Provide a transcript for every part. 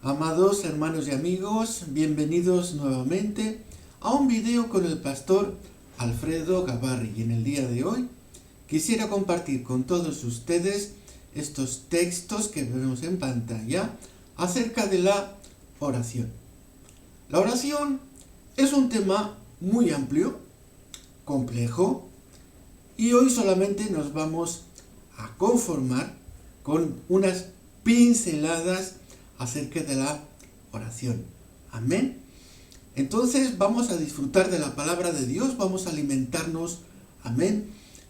Amados hermanos y amigos, bienvenidos nuevamente a un video con el pastor Alfredo Gabarri. Y en el día de hoy quisiera compartir con todos ustedes estos textos que vemos en pantalla acerca de la oración. La oración es un tema muy amplio, complejo, y hoy solamente nos vamos a conformar con unas pinceladas acerca de la oración. Amén. Entonces vamos a disfrutar de la palabra de Dios, vamos a alimentarnos, amén,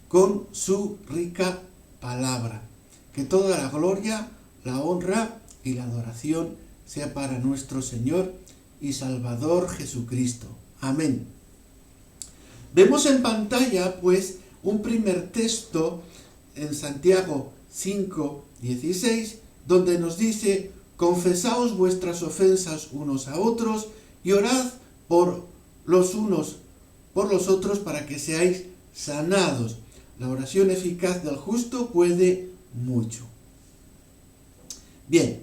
con su rica palabra. Que toda la gloria, la honra y la adoración sea para nuestro Señor y Salvador Jesucristo. Amén. Vemos en pantalla, pues, un primer texto en Santiago 5:16, donde nos dice: confesaos vuestras ofensas unos a otros y orad por los unos por los otros para que seáis sanados. La oración eficaz del justo puede mucho. Bien,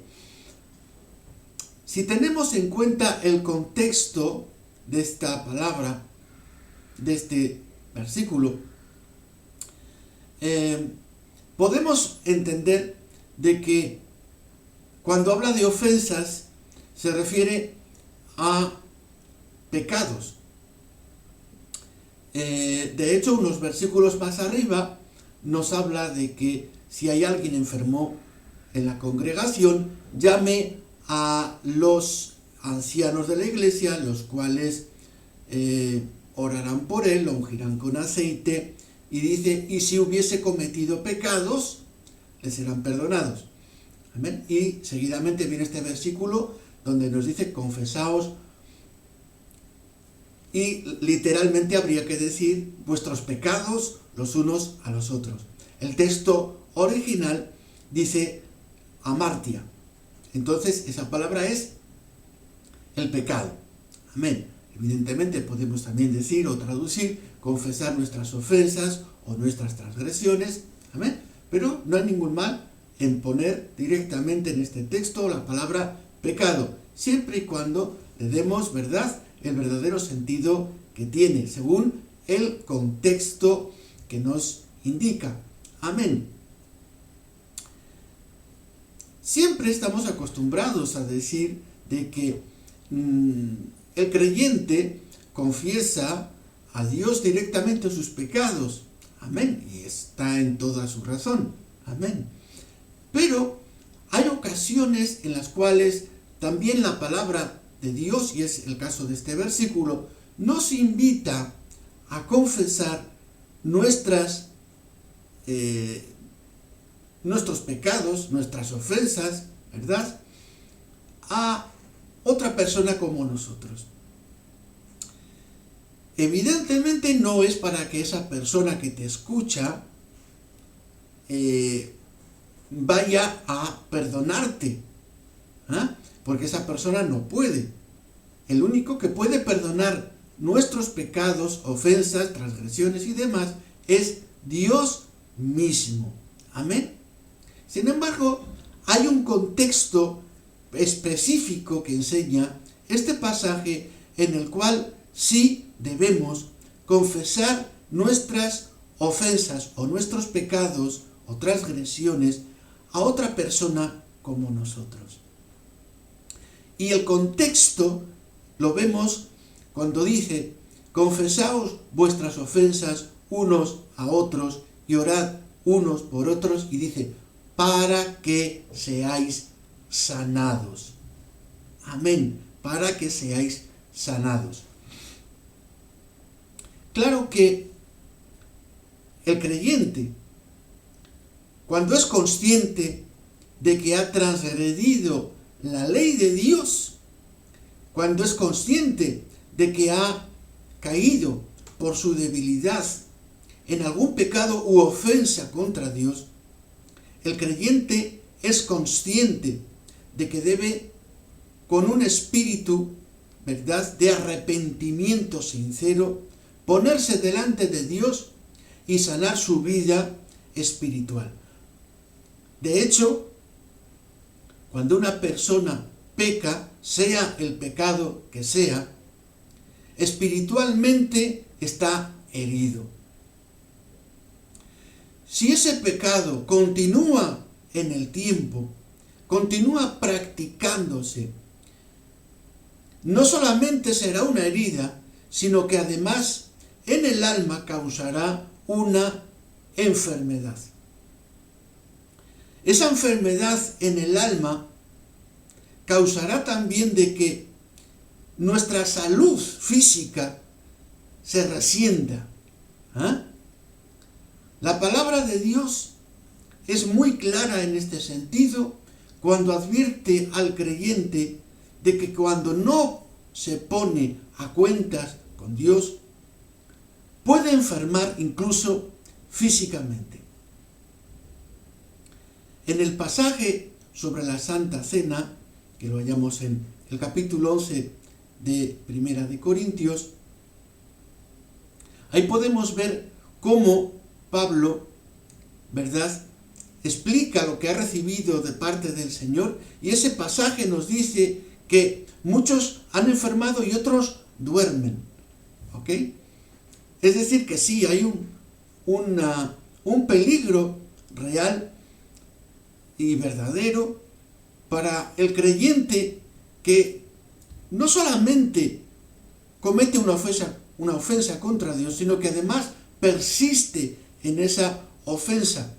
si tenemos en cuenta el contexto de esta palabra, de este versículo, podemos entender de que cuando habla de ofensas, se refiere a pecados. De hecho, unos versículos más arriba nos habla de que si hay alguien enfermo en la congregación, llame a los ancianos de la iglesia, los cuales orarán por él, lo ungirán con aceite, y dice, y si hubiese cometido pecados, le serán perdonados. Amén. Y seguidamente viene este versículo donde nos dice confesaos, y literalmente habría que decir vuestros pecados los unos a los otros. El texto original dice amartia. Entonces esa palabra es el pecado. Amén. Evidentemente podemos también decir o traducir confesar nuestras ofensas o nuestras transgresiones. Amén. Pero no hay ningún mal en poner directamente en este texto la palabra pecado, siempre y cuando le demos, ¿verdad?, el verdadero sentido que tiene, según el contexto que nos indica. Amén. Siempre estamos acostumbrados a decir de que el creyente confiesa a Dios directamente sus pecados. Amén. Y está en toda su razón. Amén. Pero hay ocasiones en las cuales también la palabra de Dios, y es el caso de este versículo, nos invita a confesar nuestros pecados, nuestras ofensas, ¿verdad?, a otra persona como nosotros. Evidentemente no es para que esa persona que te escucha vaya a perdonarte, porque esa persona no puede. El único que puede perdonar nuestros pecados, ofensas, transgresiones y demás es Dios mismo. Amén. Sin embargo, hay un contexto específico que enseña este pasaje en el cual sí debemos confesar nuestras ofensas o nuestros pecados o transgresiones a otra persona como nosotros. Y el contexto lo vemos cuando dice, confesaos vuestras ofensas unos a otros y orad unos por otros, y dice, para que seáis sanados. Amén, para que seáis sanados. Claro que el creyente, cuando es consciente de que ha transgredido la ley de Dios, cuando es consciente de que ha caído por su debilidad en algún pecado u ofensa contra Dios, el creyente es consciente de que debe, con un espíritu, ¿verdad?, de arrepentimiento sincero, ponerse delante de Dios y sanar su vida espiritual. De hecho, cuando una persona peca, sea el pecado que sea, espiritualmente está herido. Si ese pecado continúa en el tiempo, continúa practicándose, no solamente será una herida, sino que además en el alma causará una enfermedad. Esa enfermedad en el alma causará también de que nuestra salud física se resienta. La palabra de Dios es muy clara en este sentido cuando advierte al creyente de que cuando no se pone a cuentas con Dios, puede enfermar incluso físicamente. En el pasaje sobre la Santa Cena, que lo hallamos en el capítulo 11 de Primera de Corintios, ahí podemos ver cómo Pablo, ¿verdad?, explica lo que ha recibido de parte del Señor, y ese pasaje nos dice que muchos han enfermado y otros duermen. ¿Ok? Es decir, que sí, hay un peligro real y verdadero para el creyente que no solamente comete una ofensa contra Dios, sino que además persiste en esa ofensa.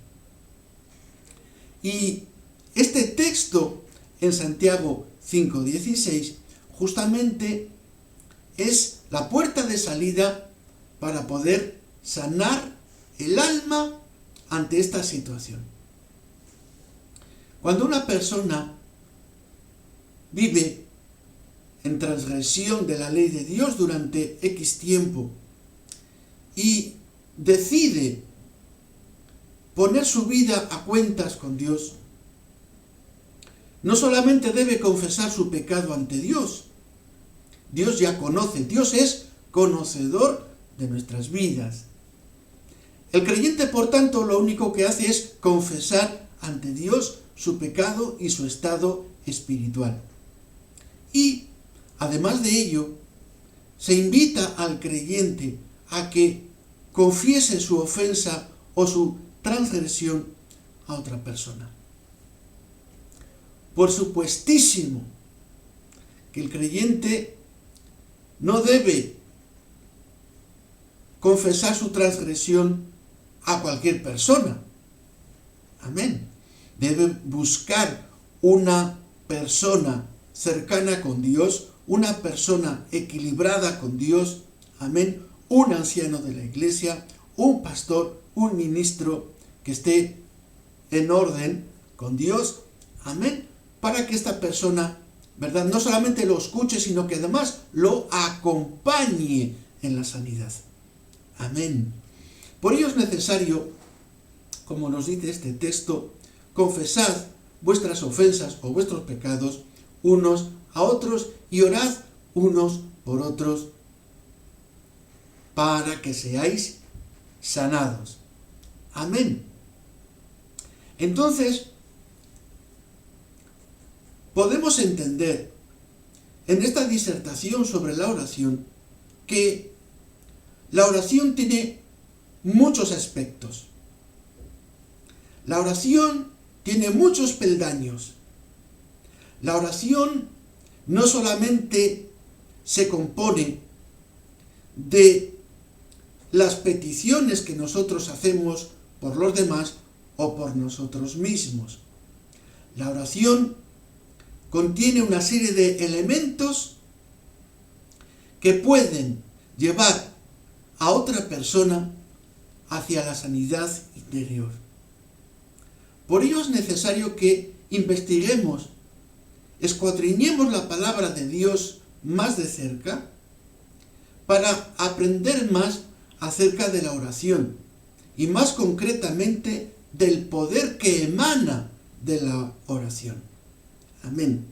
Y este texto en Santiago 5:16 justamente es la puerta de salida para poder sanar el alma ante esta situación. Cuando una persona vive en transgresión de la ley de Dios durante X tiempo y decide poner su vida a cuentas con Dios, no solamente debe confesar su pecado ante Dios. Dios ya conoce, Dios es conocedor de nuestras vidas. El creyente, por tanto, lo único que hace es confesar ante Dios su pecado y su estado espiritual. Y, además de ello, se invita al creyente a que confiese su ofensa o su transgresión a otra persona. Por supuestísimo que el creyente no debe confesar su transgresión a cualquier persona. Amén. Debe buscar una persona cercana con Dios, una persona equilibrada con Dios. Amén. Un anciano de la iglesia, un pastor, un ministro que esté en orden con Dios. Amén. Para que esta persona, ¿verdad?, no solamente lo escuche, sino que además lo acompañe en la sanidad. Amén. Por ello es necesario, como nos dice este texto, confesad vuestras ofensas o vuestros pecados unos a otros y orad unos por otros para que seáis sanados. Amén. Entonces, podemos entender en esta disertación sobre la oración que la oración tiene muchos aspectos. La oración tiene muchos peldaños. La oración no solamente se compone de las peticiones que nosotros hacemos por los demás o por nosotros mismos. La oración contiene una serie de elementos que pueden llevar a otra persona hacia la sanidad interior. Por ello es necesario que investiguemos, escuadriñemos la palabra de Dios más de cerca para aprender más acerca de la oración y más concretamente del poder que emana de la oración. Amén.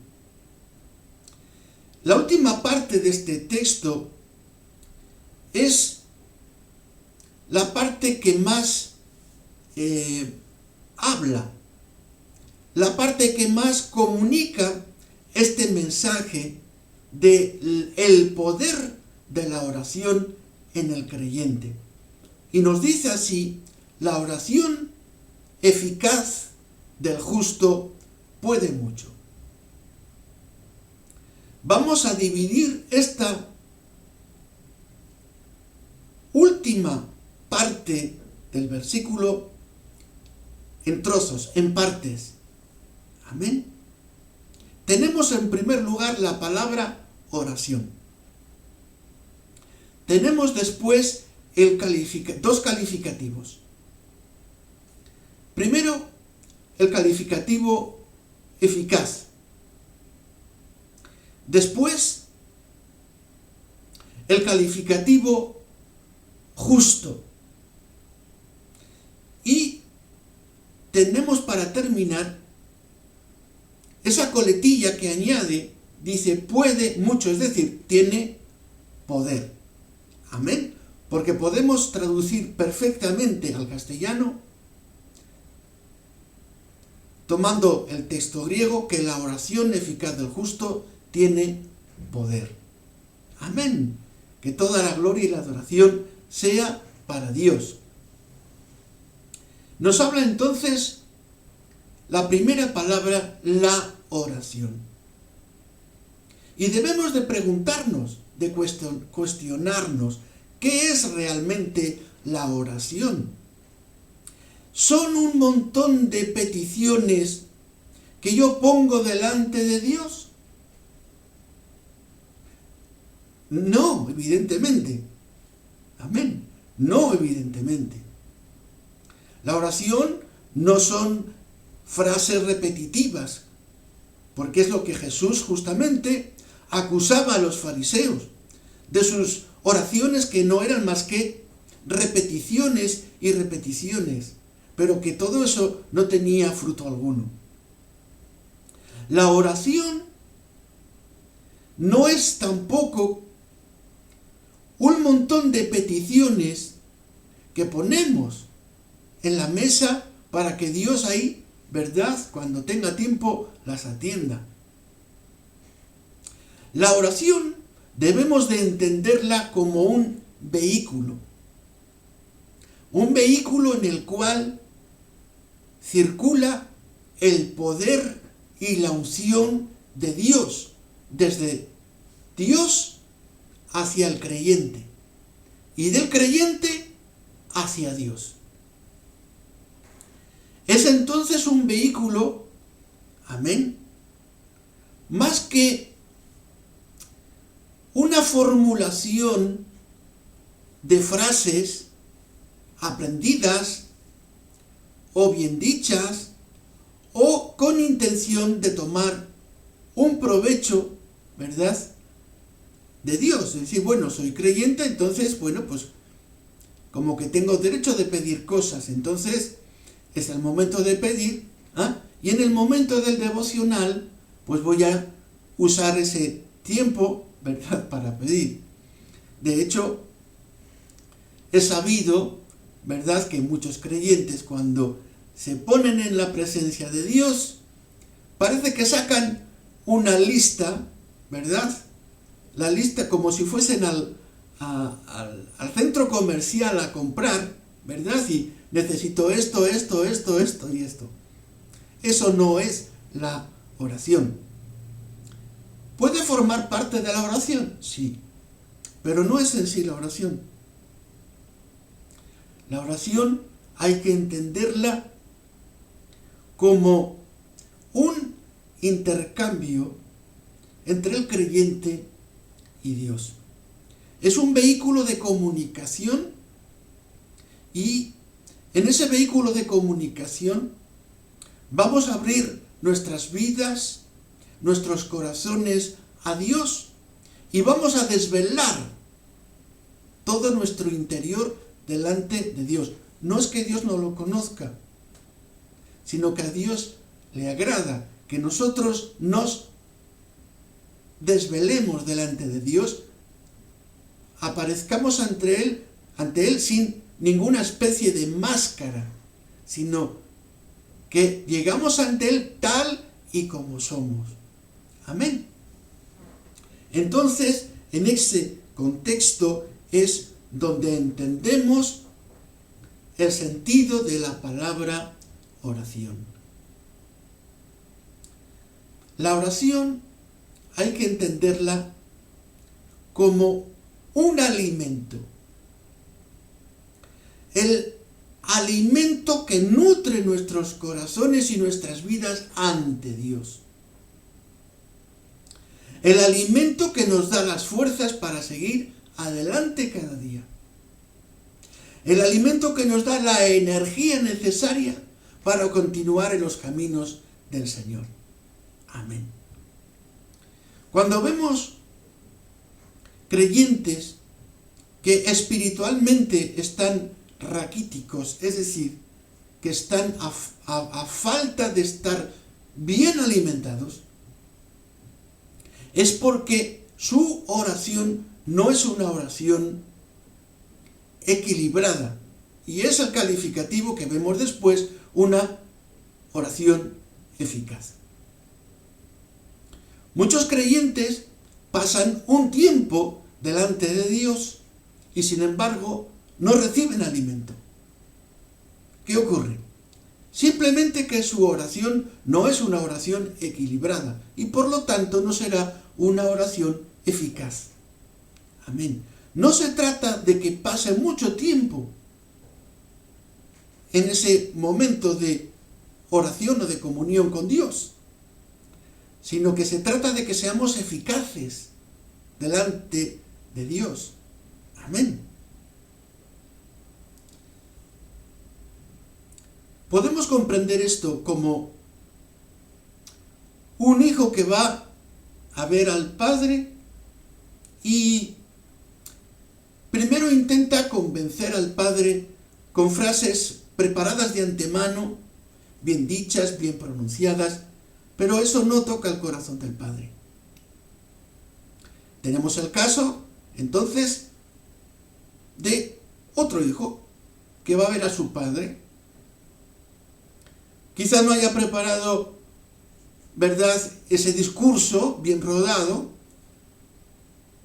La última parte de este texto es la parte que más habla, la parte que más comunica este mensaje del poder de la oración en el creyente. Y nos dice así: la oración eficaz del justo puede mucho. Vamos a dividir esta última parte del versículo en trozos, en partes. Amén. Tenemos en primer lugar la palabra oración. Tenemos después dos calificativos. Primero, el calificativo eficaz. Después, el calificativo justo. Y tenemos para terminar esa coletilla que añade, dice puede mucho, es decir, tiene poder. Amén. Porque podemos traducir perfectamente al castellano, tomando el texto griego, que la oración eficaz del justo tiene poder. Amén. Que toda la gloria y la adoración sea para Dios. Nos habla entonces la primera palabra, la oración. Y debemos de preguntarnos, de cuestionarnos, ¿qué es realmente la oración? ¿Son un montón de peticiones que yo pongo delante de Dios? No, evidentemente. Amén. No, evidentemente. La oración no son frases repetitivas, porque es lo que Jesús justamente acusaba a los fariseos, de sus oraciones que no eran más que repeticiones y repeticiones, pero que todo eso no tenía fruto alguno. La oración no es tampoco un montón de peticiones que ponemos en la mesa para que Dios ahí, ¿verdad?, cuando tenga tiempo, las atienda. La oración debemos de entenderla como un vehículo en el cual circula el poder y la unción de Dios, desde Dios hacia el creyente y del creyente hacia Dios. Es entonces un vehículo, amén, más que una formulación de frases aprendidas o bien dichas o con intención de tomar un provecho, ¿verdad?, de Dios. Es decir, bueno, soy creyente, entonces, bueno, pues como que tengo derecho de pedir cosas, entonces es el momento de pedir, y en el momento del devocional, pues voy a usar ese tiempo, ¿verdad?, para pedir. De hecho, he sabido, ¿verdad?, que muchos creyentes cuando se ponen en la presencia de Dios, parece que sacan una lista, ¿verdad?, la lista como si fuesen al centro comercial a comprar, ¿verdad?, y necesito esto y esto. Eso no es la oración. ¿Puede formar parte de la oración? Sí, pero no es en sí la oración. La oración hay que entenderla como un intercambio entre el creyente y Dios. Es un vehículo de comunicación y en ese vehículo de comunicación vamos a abrir nuestras vidas, nuestros corazones a Dios y vamos a desvelar todo nuestro interior delante de Dios. No es que Dios no lo conozca, sino que a Dios le agrada que nosotros nos desvelemos delante de Dios, aparezcamos ante Él sin ninguna especie de máscara, sino que llegamos ante Él tal y como somos. Amén. Entonces, en ese contexto es donde entendemos el sentido de la palabra oración. La oración hay que entenderla como un alimento. El alimento que nutre nuestros corazones y nuestras vidas ante Dios. El alimento que nos da las fuerzas para seguir adelante cada día. El alimento que nos da la energía necesaria para continuar en los caminos del Señor. Amén. Cuando vemos creyentes que espiritualmente están raquíticos, es decir, que están a falta de estar bien alimentados, es porque su oración no es una oración equilibrada. Y es el calificativo que vemos después, una oración eficaz. Muchos creyentes pasan un tiempo delante de Dios y sin embargo no reciben alimento. ¿Qué ocurre? Simplemente que su oración no es una oración equilibrada y por lo tanto no será una oración eficaz. Amén. No se trata de que pase mucho tiempo en ese momento de oración o de comunión con Dios, sino que se trata de que seamos eficaces delante de Dios. Amén. Podemos comprender esto como un hijo que va a ver al padre y primero intenta convencer al padre con frases preparadas de antemano, bien dichas, bien pronunciadas, pero eso no toca el corazón del padre. Tenemos el caso, entonces, de otro hijo que va a ver a su padre. Quizá no haya preparado, ¿verdad?, ese discurso bien rodado,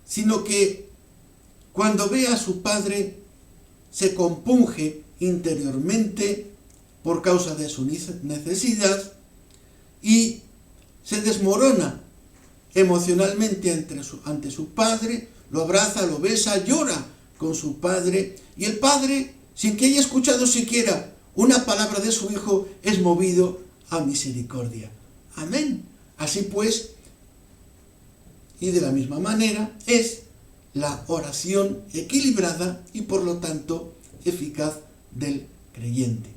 sino que cuando ve a su padre se compunge interiormente por causa de su necesidad y se desmorona emocionalmente ante su padre, lo abraza, lo besa, llora con su padre y el padre, sin que haya escuchado siquiera una palabra de su hijo, es movido a misericordia. Amén. Así pues, y de la misma manera, es la oración equilibrada y por lo tanto eficaz del creyente.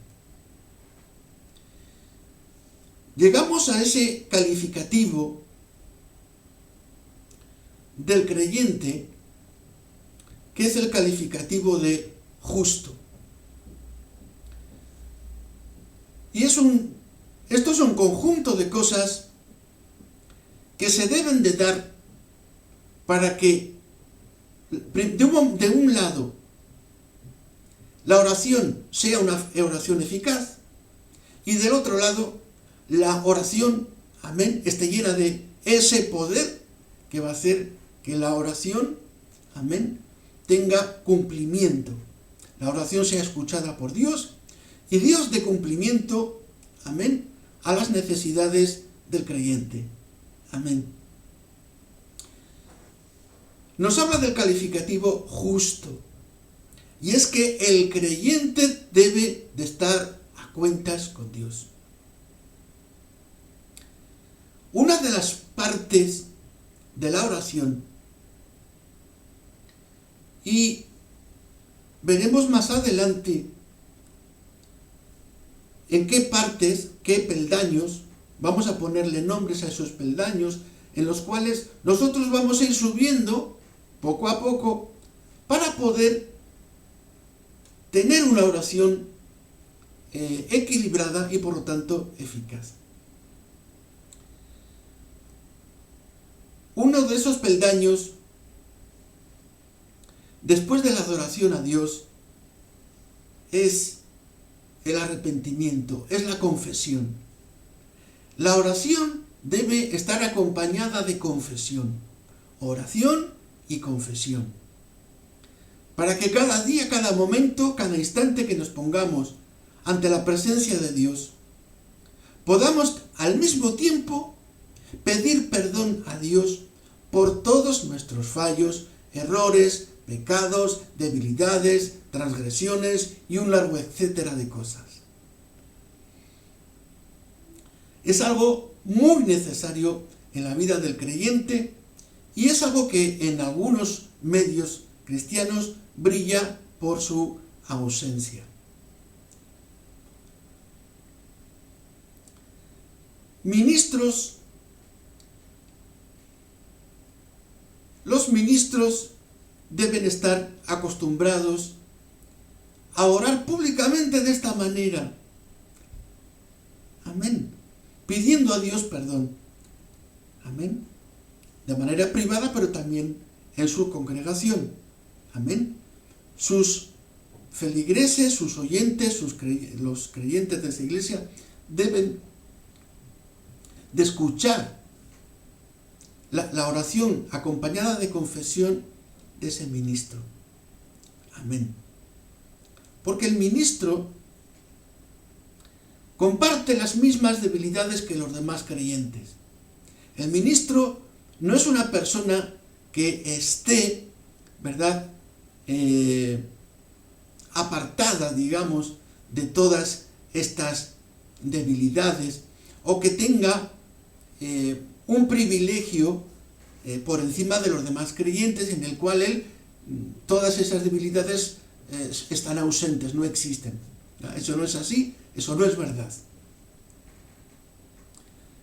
Llegamos a ese calificativo del creyente, que es el calificativo de justo. Y esto es un conjunto de cosas que se deben de dar para que, de un lado, la oración sea una oración eficaz y del otro lado, la oración, amén, esté llena de ese poder que va a hacer que la oración, amén, tenga cumplimiento. La oración sea escuchada por Dios y Dios dé cumplimiento, amén, a las necesidades del creyente. Amén. Nos habla del calificativo justo. Y es que el creyente debe de estar a cuentas con Dios. Una de las partes de la oración, y veremos más adelante en qué partes, qué peldaños, vamos a ponerle nombres a esos peldaños, en los cuales nosotros vamos a ir subiendo poco a poco para poder tener una oración equilibrada y por lo tanto eficaz. Uno de esos peldaños, después de la adoración a Dios, es el arrepentimiento, es la confesión. La oración debe estar acompañada de confesión, oración y confesión. Para que cada día, cada momento, cada instante que nos pongamos ante la presencia de Dios, podamos al mismo tiempo pedir perdón a Dios por todos nuestros fallos, errores, pecados, debilidades, transgresiones y un largo etcétera de cosas. Es algo muy necesario en la vida del creyente y es algo que en algunos medios cristianos brilla por su ausencia. Los ministros deben estar acostumbrados a orar públicamente de esta manera. Amén. Pidiendo a Dios perdón. Amén. De manera privada, pero también en su congregación. Amén. Sus feligreses, sus oyentes, los creyentes de esa iglesia deben de escuchar la oración acompañada de confesión de ese ministro. Amén. Porque el ministro comparte las mismas debilidades que los demás creyentes. El ministro no es una persona que esté, ¿verdad?, apartada, digamos, de todas estas debilidades, o que tenga un privilegio por encima de los demás creyentes, en el cual todas esas debilidades están ausentes, no existen. Eso no es así, eso no es verdad.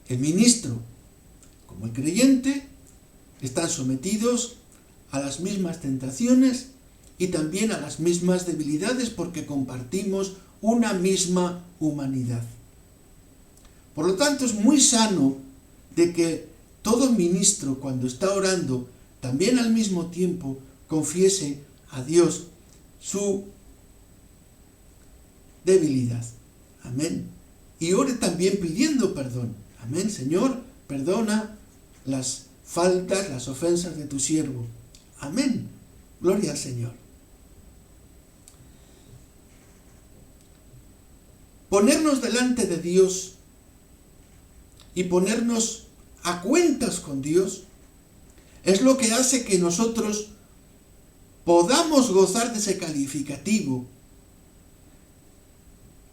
El ministro, como el creyente, están sometidos a las mismas tentaciones y también a las mismas debilidades, porque compartimos una misma humanidad. Por lo tanto, es muy sano de que todo ministro, cuando está orando, también al mismo tiempo confiese a Dios su debilidad. Amén. Y ore también pidiendo perdón. Amén. Señor, perdona las faltas, las ofensas de tu siervo. Amén. Gloria al Señor. Ponernos delante de Dios y ponernos a cuentas con Dios es lo que hace que nosotros podamos gozar de ese calificativo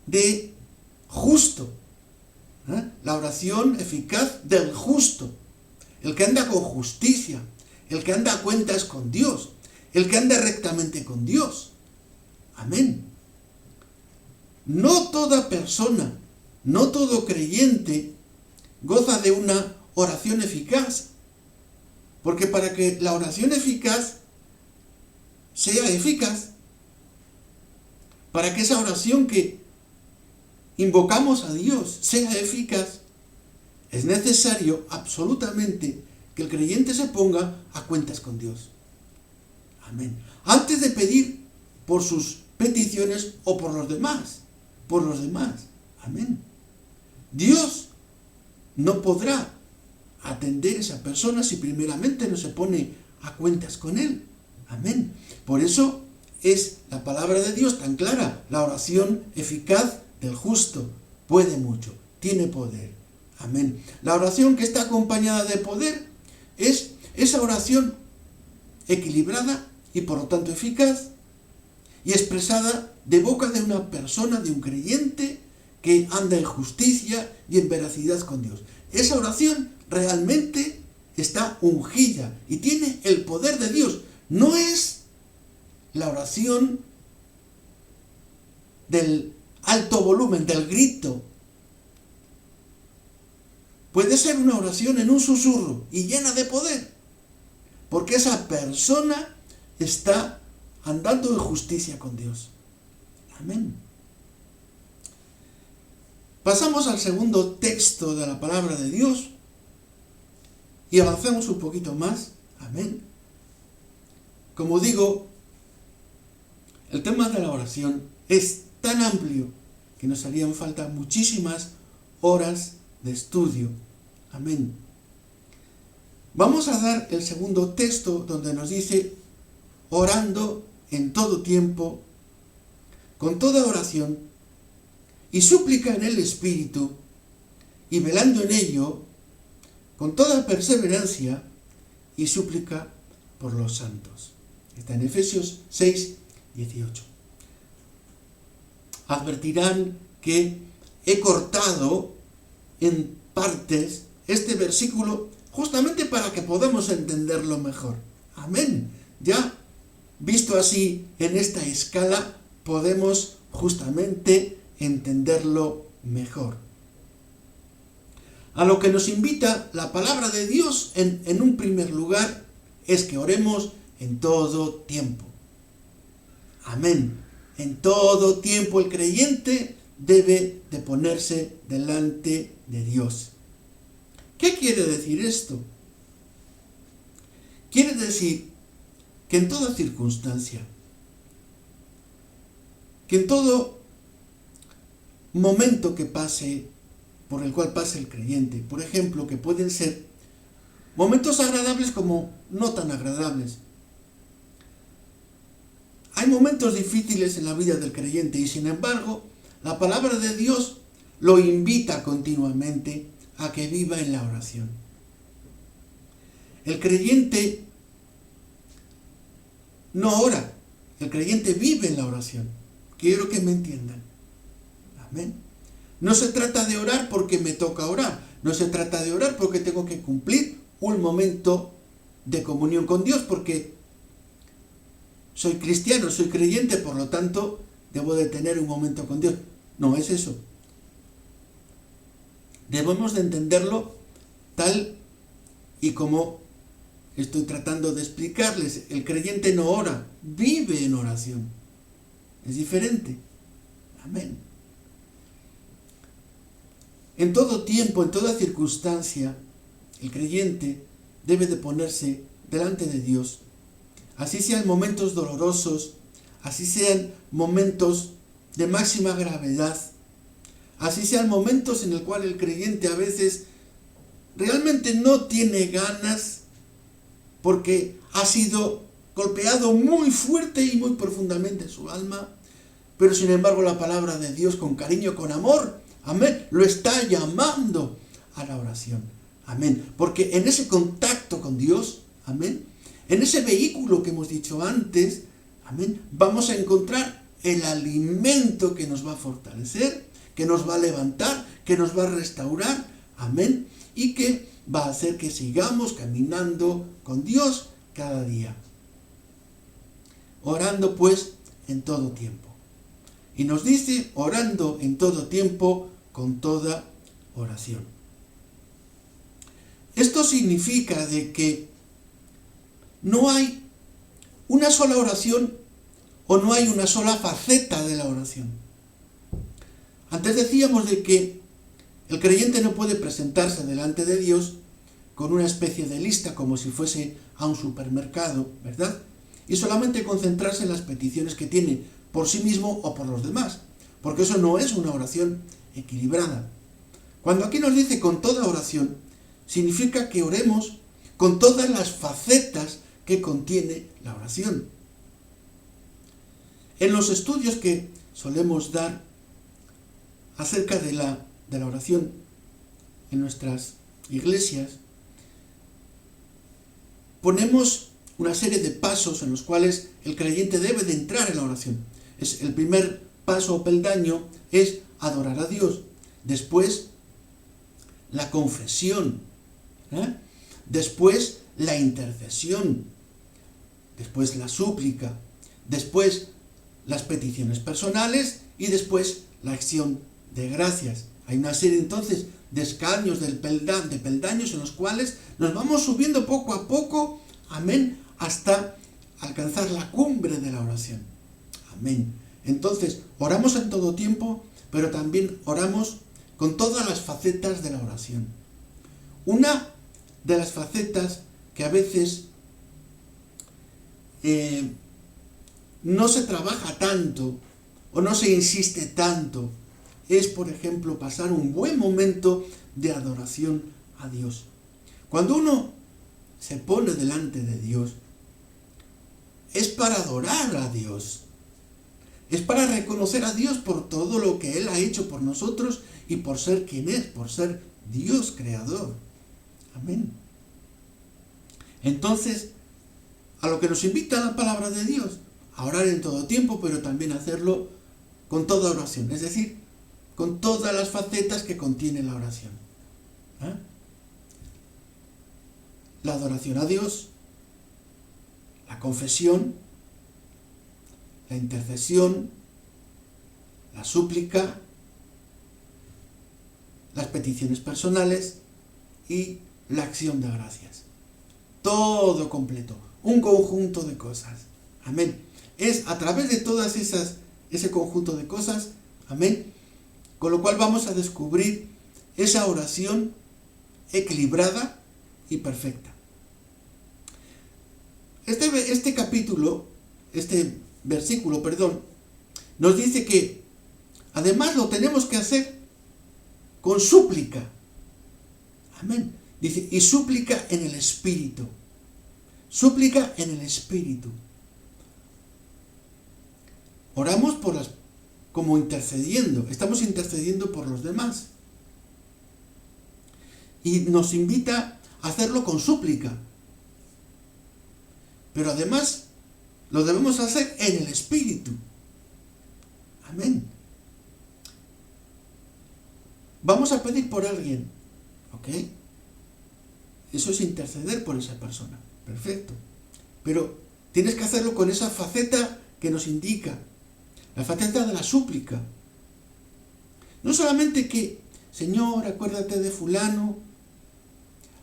de justo. La oración eficaz del justo, el que anda con justicia, el que anda a cuentas con Dios, el que anda rectamente con Dios. Amén. No toda persona, no todo creyente goza de una oración eficaz, porque para que la oración eficaz sea eficaz, para que esa oración que invocamos a Dios sea eficaz, es necesario absolutamente que el creyente se ponga a cuentas con Dios. Amén. Antes de pedir por sus peticiones o por los demás. Amén. Dios no podrá atender a esa persona si primeramente no se pone a cuentas con él. Amén. Por eso es la palabra de Dios tan clara. La oración eficaz del justo puede mucho, tiene poder. Amén. La oración que está acompañada de poder es esa oración equilibrada y por lo tanto eficaz y expresada de boca de una persona, de un creyente que anda en justicia y en veracidad con Dios. Esa oración realmente está ungida y tiene el poder de Dios. No es la oración del alto volumen, del grito. Puede ser una oración en un susurro y llena de poder, porque esa persona está andando en justicia con Dios. Amén. Pasamos al segundo texto de la palabra de Dios y avanzamos un poquito más. Amén. Como digo, el tema de la oración es tan amplio que nos harían falta muchísimas horas de estudio. Amén. Vamos a dar el segundo texto donde nos dice, orando en todo tiempo, con toda oración y súplica en el Espíritu, y velando en ello, con toda perseverancia y súplica por los santos. Está en Efesios 6, 18. Advertirán que he cortado en partes este versículo justamente para que podamos entenderlo mejor. Amén. Ya visto así en esta escala, podemos justamente entenderlo mejor. A lo que nos invita la palabra de Dios en un primer lugar es que oremos en todo tiempo. Amén. En todo tiempo el creyente debe de ponerse delante de Dios. ¿Qué quiere decir esto? Quiere decir que en toda circunstancia, que en todo momento que pase, por el cual pase el creyente, por ejemplo, que pueden ser momentos agradables como no tan agradables. Hay momentos difíciles en la vida del creyente y sin embargo, la palabra de Dios lo invita continuamente a que viva en la oración. El creyente no ora, el creyente vive en la oración. Quiero que me entiendan. Amén. No se trata de orar porque me toca orar, no se trata de orar porque tengo que cumplir un momento de comunión con Dios, porque soy cristiano, soy creyente, por lo tanto debo de tener un momento con Dios. No es eso. Debemos de entenderlo tal y como estoy tratando de explicarles. El creyente no ora, vive en oración. Es diferente. Amén. En todo tiempo, en toda circunstancia, el creyente debe de ponerse delante de Dios. Así sean momentos dolorosos, así sean momentos de máxima gravedad, así sean momentos en el cual el creyente a veces realmente no tiene ganas porque ha sido golpeado muy fuerte y muy profundamente en su alma, pero sin embargo la palabra de Dios con cariño, con amor, amén, lo está llamando a la oración. Amén. Porque en ese contacto con Dios, amén, en ese vehículo que hemos dicho antes, amén, vamos a encontrar el alimento que nos va a fortalecer, que nos va a levantar, que nos va a restaurar, amén, y que va a hacer que sigamos caminando con Dios cada día. Orando pues en todo tiempo. Y nos dice, orando en todo tiempo, con toda oración. Esto significa de que no hay una sola oración o no hay una sola faceta de la oración. Antes decíamos de que el creyente no puede presentarse delante de Dios con una especie de lista como si fuese a un supermercado, ¿verdad? Y solamente concentrarse en las peticiones que tiene por sí mismo o por los demás, porque eso no es una oración equilibrada. Cuando aquí nos dice con toda oración, significa que oremos con todas las facetas que contiene la oración. En los estudios que solemos dar acerca de la oración en nuestras iglesias, ponemos una serie de pasos en los cuales el creyente debe de entrar en la oración. El primer paso o peldaño es adorar a Dios. Después, la confesión. Después, la intercesión. Después, la súplica. Después, las peticiones personales. Y después, la acción de gracias. Hay una serie entonces de escaños, de peldaños en los cuales nos vamos subiendo poco a poco, amén, hasta alcanzar la cumbre de la oración. Amén. Entonces, oramos en todo tiempo, pero también oramos con todas las facetas de la oración. Una de las facetas que a veces no se trabaja tanto o no se insiste tanto es, por ejemplo, pasar un buen momento de adoración a Dios. Cuando uno se pone delante de Dios, es para adorar a Dios. Es para reconocer a Dios por todo lo que Él ha hecho por nosotros y por ser quien es, por ser Dios creador. Amén. Entonces, a lo que nos invita la palabra de Dios, a orar en todo tiempo, pero también hacerlo con toda oración, es decir, con todas las facetas que contiene la oración. ¿Eh? La adoración a Dios, la confesión, la intercesión, la súplica, las peticiones personales y la acción de gracias. Todo completo, un conjunto de cosas. Amén. Es a través de todas ese conjunto de cosas, amén, con lo cual vamos a descubrir esa oración equilibrada y perfecta. Este versículo, nos dice que además lo tenemos que hacer con súplica. Amén. Dice, y súplica en el Espíritu. Súplica en el Espíritu. Oramos como intercediendo. Estamos intercediendo por los demás. Y nos invita a hacerlo con súplica. Pero además lo debemos hacer en el Espíritu. Amén. Vamos a pedir por alguien, ¿ok? Eso es interceder por esa persona. Perfecto. Pero tienes que hacerlo con esa faceta que nos indica, la faceta de la súplica. No solamente que, Señor, acuérdate de fulano,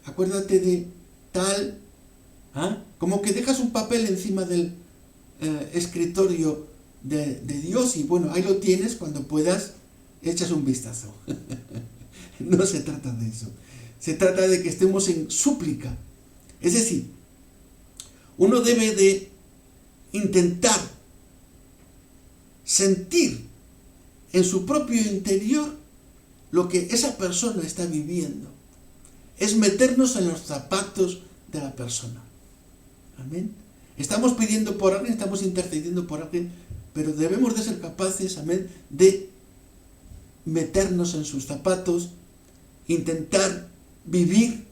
acuérdate de tal, como que dejas un papel encima del escritorio de Dios y bueno, ahí lo tienes, cuando puedas, echas un vistazo. No se trata de eso. Se trata de que estemos en súplica. Es decir, uno debe de intentar sentir en su propio interior lo que esa persona está viviendo. Es meternos en los zapatos de la persona. Amén. Estamos pidiendo por alguien, estamos intercediendo por alguien, pero debemos de ser capaces, amén, de meternos en sus zapatos, intentar vivir,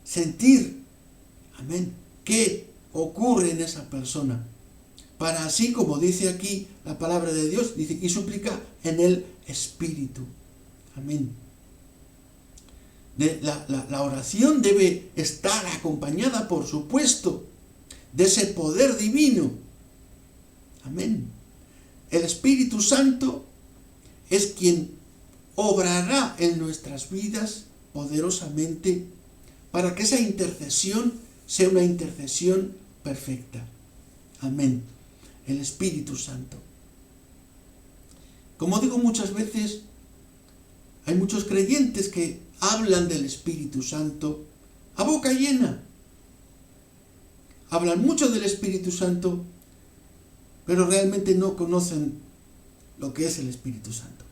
sentir, amén, qué ocurre en esa persona. Para así, como dice aquí la palabra de Dios, dice, y súplica en el Espíritu. Amén. La oración debe estar acompañada, por supuesto, de ese poder divino. Amén. El Espíritu Santo es quien obrará en nuestras vidas poderosamente para que esa intercesión sea una intercesión perfecta. Amén. El Espíritu Santo. Como digo muchas veces, hay muchos creyentes que hablan del Espíritu Santo a boca llena. Hablan mucho del Espíritu Santo, pero realmente no conocen lo que es el Espíritu Santo.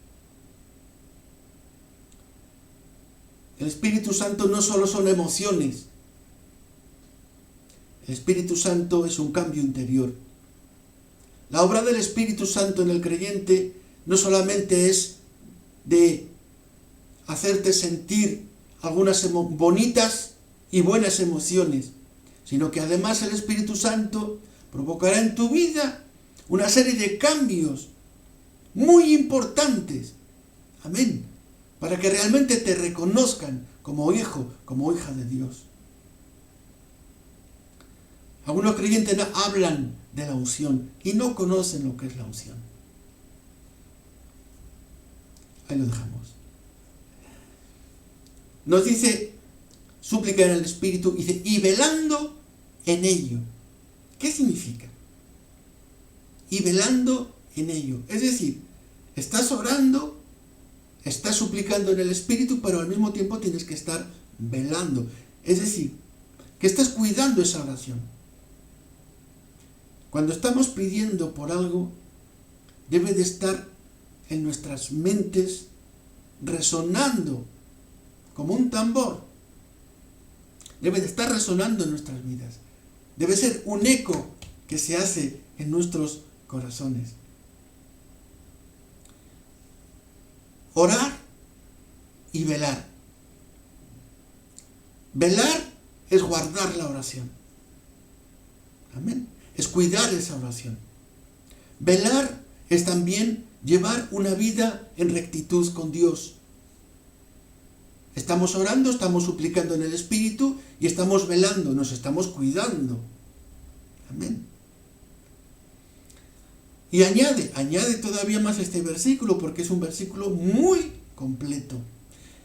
El Espíritu Santo no solo son emociones. El Espíritu Santo es un cambio interior. La obra del Espíritu Santo en el creyente no solamente es de hacerte sentir algunas bonitas y buenas emociones, sino que además el Espíritu Santo provocará en tu vida una serie de cambios muy importantes. Amén. Para que realmente te reconozcan como hijo, como hija de Dios. Algunos creyentes no hablan de la unción y no conocen lo que es la unción. Ahí lo dejamos. Nos dice, súplica en el Espíritu, dice, y velando en ello. ¿Qué significa? Y velando en ello. Es decir, estás orando, estás suplicando en el Espíritu, pero al mismo tiempo tienes que estar velando. Es decir, que estás cuidando esa oración. Cuando estamos pidiendo por algo, debe de estar en nuestras mentes resonando como un tambor debe de estar resonando en nuestras vidas. Debe ser un eco que se hace en nuestros corazones. Orar y velar. Velar es guardar la oración. Amén. Es cuidar esa oración. Velar es también llevar una vida en rectitud con Dios. Estamos orando, estamos suplicando en el Espíritu y estamos velando, nos estamos cuidando. Amén. Y añade todavía más este versículo porque es un versículo muy completo.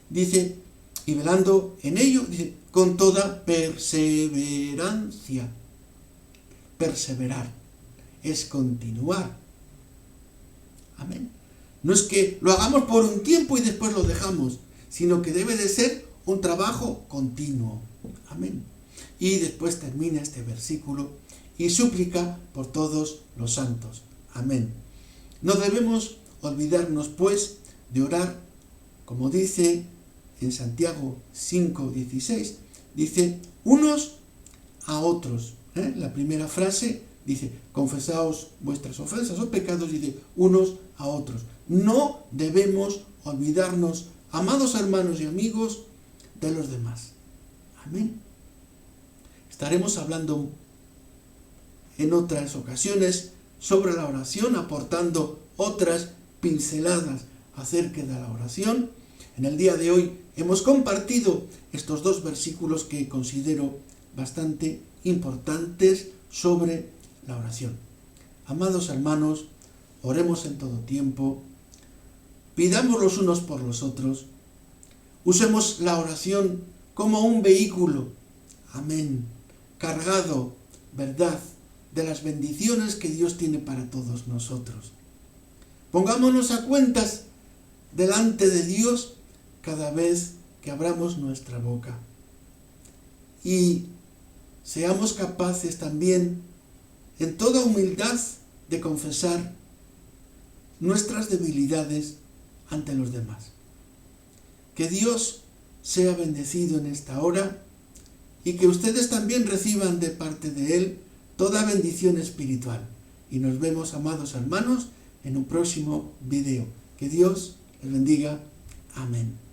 Dice, y velando en ello, dice, con toda perseverancia. Perseverar es continuar. Amén. No es que lo hagamos por un tiempo y después lo dejamos, sino que debe de ser un trabajo continuo. Amén. Y después termina este versículo y súplica por todos los santos. Amén. No debemos olvidarnos, pues, de orar, como dice en Santiago 5:16, dice, unos a otros. La primera frase dice, confesaos vuestras ofensas o pecados, dice, unos a otros. No debemos olvidarnos, amados hermanos y amigos, de los demás. Amén. Estaremos hablando en otras ocasiones sobre la oración, aportando otras pinceladas acerca de la oración. En el día de hoy hemos compartido estos dos versículos que considero bastante importantes sobre la oración. Amados hermanos, oremos en todo tiempo, pidamos los unos por los otros, usemos la oración como un vehículo, amén, cargado, verdad, de las bendiciones que Dios tiene para todos nosotros. Pongámonos a cuentas delante de Dios cada vez que abramos nuestra boca. Y seamos capaces también, en toda humildad, de confesar nuestras debilidades ante los demás. Que Dios sea bendecido en esta hora y que ustedes también reciban de parte de Él toda bendición espiritual. Y nos vemos, amados hermanos, en un próximo video. Que Dios les bendiga. Amén.